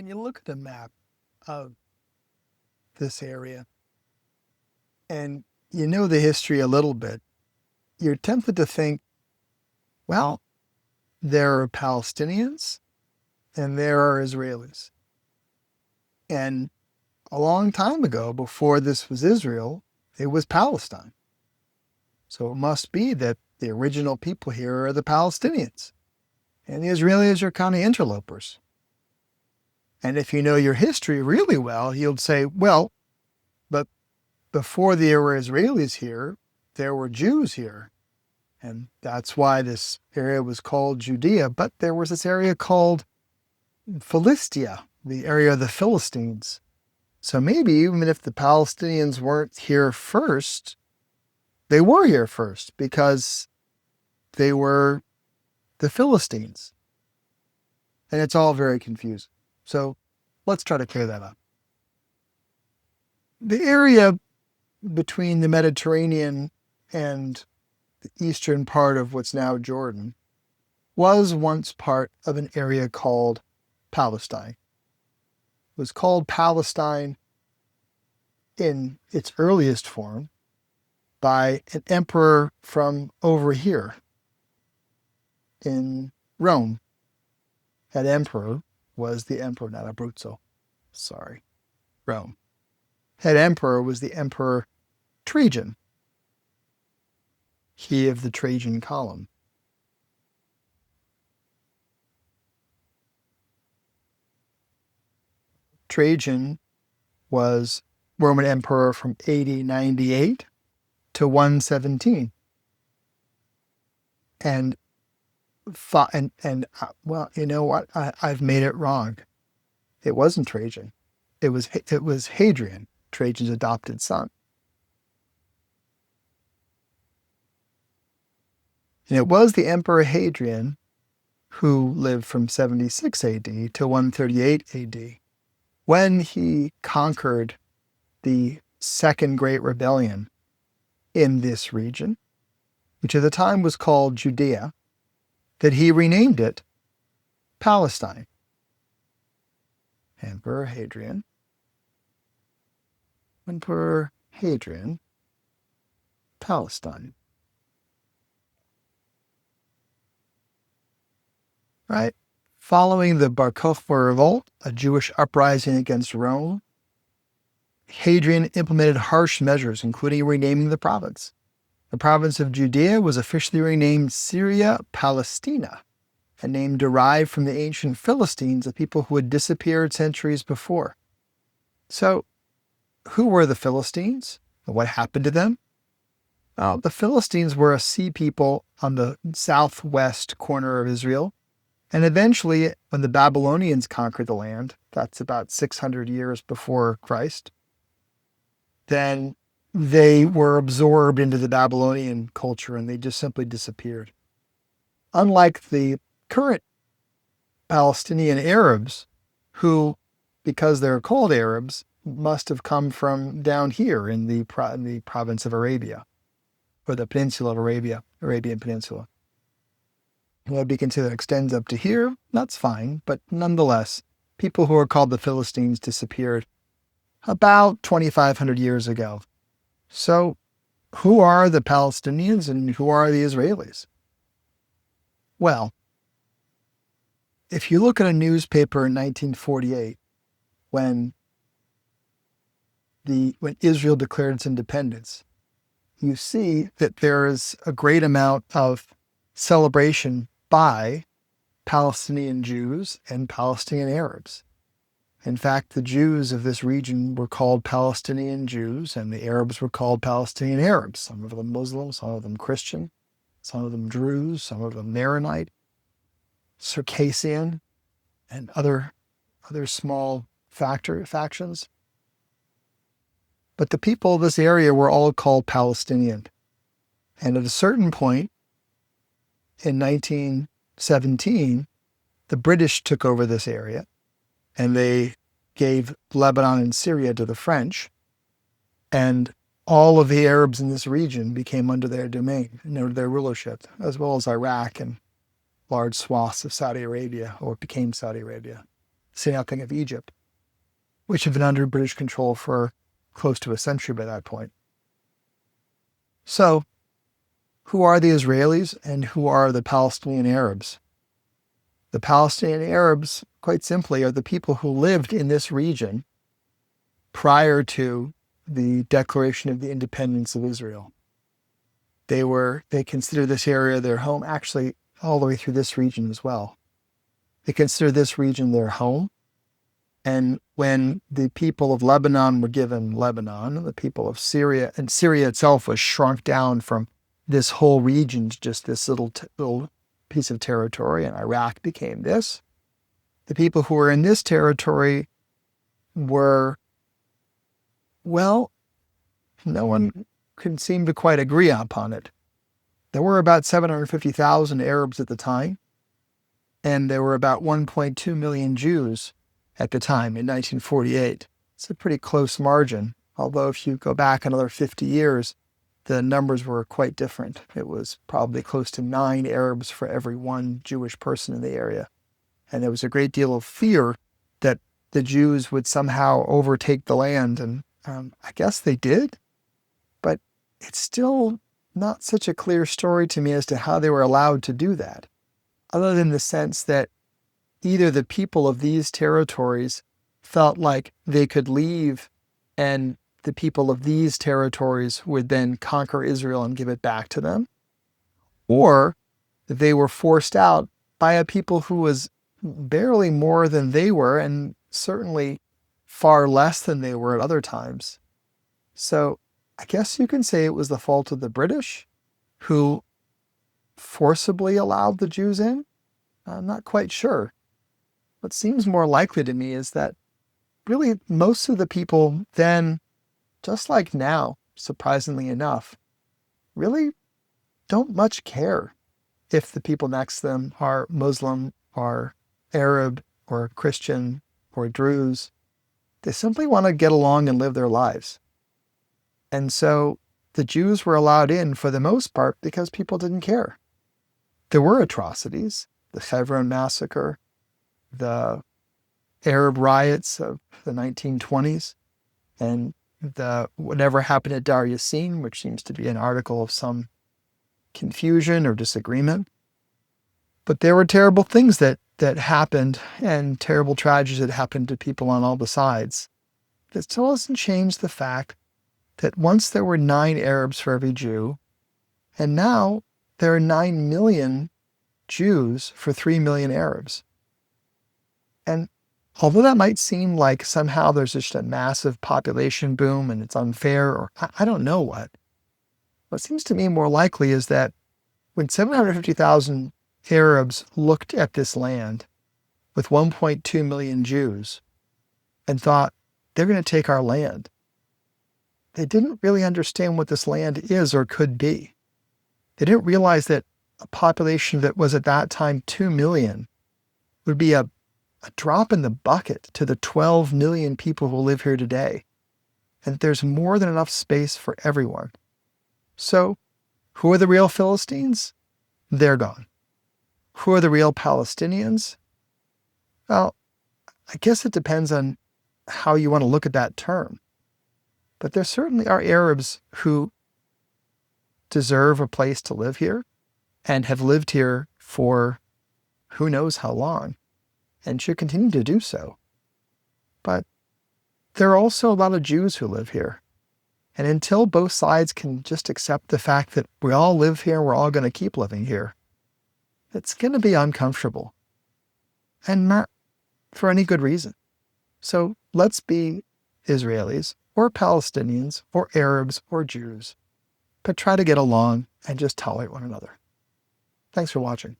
you look at a map of this area and you know the history a little bit, you're tempted to think, well, there are Palestinians and there are Israelis. And a long time ago, before this was Israel, it was Palestine. So it must be that the original people here are the Palestinians. And the Israelis are kind of interlopers. And if you know your history really well, you'll say, well, but before there were Israelis here, there were Jews here. And that's why this area was called Judea. But there was this area called Philistia, the area of the Philistines. So maybe even if the Palestinians weren't here first, they were here first because they were the Philistines. And it's all very confusing. So let's try to clear that up. The area between the Mediterranean and the eastern part of what's now Jordan was once part of an area called Palestine. It was called Palestine in its earliest form by an emperor from over here in Rome. That emperor was the emperor, not Abruzzo. Sorry, Rome. That emperor was the Emperor Trajan. He of the Trajan column. Trajan was Roman emperor from AD 98 to 117. And well, you know what? I've made it wrong. It wasn't Trajan. It was Hadrian, Trajan's adopted son. And it was the Emperor Hadrian who lived from 76 AD to 138 AD when he conquered the Second Great Rebellion in this region, which at the time was called Judea, that he renamed it Palestine. Emperor Hadrian, Palestine. Right? Following the Bar Kokhba revolt, a Jewish uprising against Rome, Hadrian implemented harsh measures, including renaming the province. The province of Judea was officially renamed Syria Palestina, a name derived from the ancient Philistines, a people who had disappeared centuries before. So, who were the Philistines? What happened to them? The Philistines were a sea people on the southwest corner of Israel. And eventually, when the Babylonians conquered the land, that's about 600 years before Christ, then they were absorbed into the Babylonian culture and they just simply disappeared. Unlike the current Palestinian Arabs, who, because they're called Arabs, must have come from down here in the province of Arabia, or the peninsula of Arabia, Arabian Peninsula. What we consider extends up to here, that's fine, but nonetheless, people who are called the Philistines disappeared about 2,500 years ago. So, who are the Palestinians and who are the Israelis? Well, if you look at a newspaper in 1948, when Israel declared its independence, you see that there is a great amount of celebration by Palestinian Jews and Palestinian Arabs. In fact, the Jews of this region were called Palestinian Jews, and the Arabs were called Palestinian Arabs. Some of them Muslim, some of them Christian, some of them Druze, some of them Maronite, Circassian, and other small factions. But the people of this area were all called Palestinian. And at a certain point, in 1917, the British took over this area, and they gave Lebanon and Syria to the French, and all of the Arabs in this region became under their domain and under their rulership, as well as Iraq and large swaths of Saudi Arabia, or became Saudi Arabia. say nothing of Egypt, which had been under British control for close to a century by that point. So, who are the Israelis and who are the Palestinian Arabs? The Palestinian Arabs, quite simply, are the people who lived in this region prior to the declaration of the independence of Israel. They consider this area their home, actually all the way through this region as well. They consider this region their home. And when the people of Lebanon were given Lebanon, the people of Syria, and Syria itself was shrunk down from this whole region to just this little piece of territory, and Iraq became this. The people who were in this territory were, well, no one could seem to quite agree upon it. There were about 750,000 Arabs at the time, and there were about 1.2 million Jews at the time in 1948. It's a pretty close margin, although if you go back another 50 years, the numbers were quite different. It was probably close to 9 Arabs for every 1 Jewish person in the area. And there was a great deal of fear that the Jews would somehow overtake the land, and I guess they did, but it's still not such a clear story to me as to how they were allowed to do that, other than the sense that either the people of these territories felt like they could leave and the people of these territories would then conquer Israel and give it back to them, or they were forced out by a people who was barely more than they were and certainly far less than they were at other times. So I guess you can say it was the fault of the British who forcibly allowed the Jews in. I'm not quite sure. What seems more likely to me is that really most of the people then, just like now, surprisingly enough, really don't much care if the people next to them are Muslim or Arab or Christian or Druze. They simply want to get along and live their lives. And so the Jews were allowed in for the most part because people didn't care. There were atrocities, the Hebron massacre, the Arab riots of the 1920s, and whatever happened at Dar Yassin, which seems to be an article of some confusion or disagreement. But there were terrible things that happened and terrible tragedies that happened to people on all the sides. That still doesn't change the fact that once there were 9 Arabs for every Jew, and now there are 9 million Jews for 3 million Arabs. And although that might seem like somehow there's just a massive population boom and it's unfair, or I don't know what seems to me more likely is that when 750,000 Arabs looked at this land with 1.2 million Jews and thought, they're going to take our land, they didn't really understand what this land is or could be. They didn't realize that a population that was at that time 2 million would be a drop in the bucket to the 12 million people who live here today, and that there's more than enough space for everyone. So, who are the real Philistines? They're gone. Who are the real Palestinians? Well, I guess it depends on how you want to look at that term. But there certainly are Arabs who deserve a place to live here and have lived here for who knows how long, and should continue to do so. But there are also a lot of Jews who live here. And until both sides can just accept the fact that we all live here and we're all going to keep living here, it's going to be uncomfortable. And not for any good reason. So let's be Israelis or Palestinians or Arabs or Jews, but try to get along and just tolerate one another. Thanks for watching.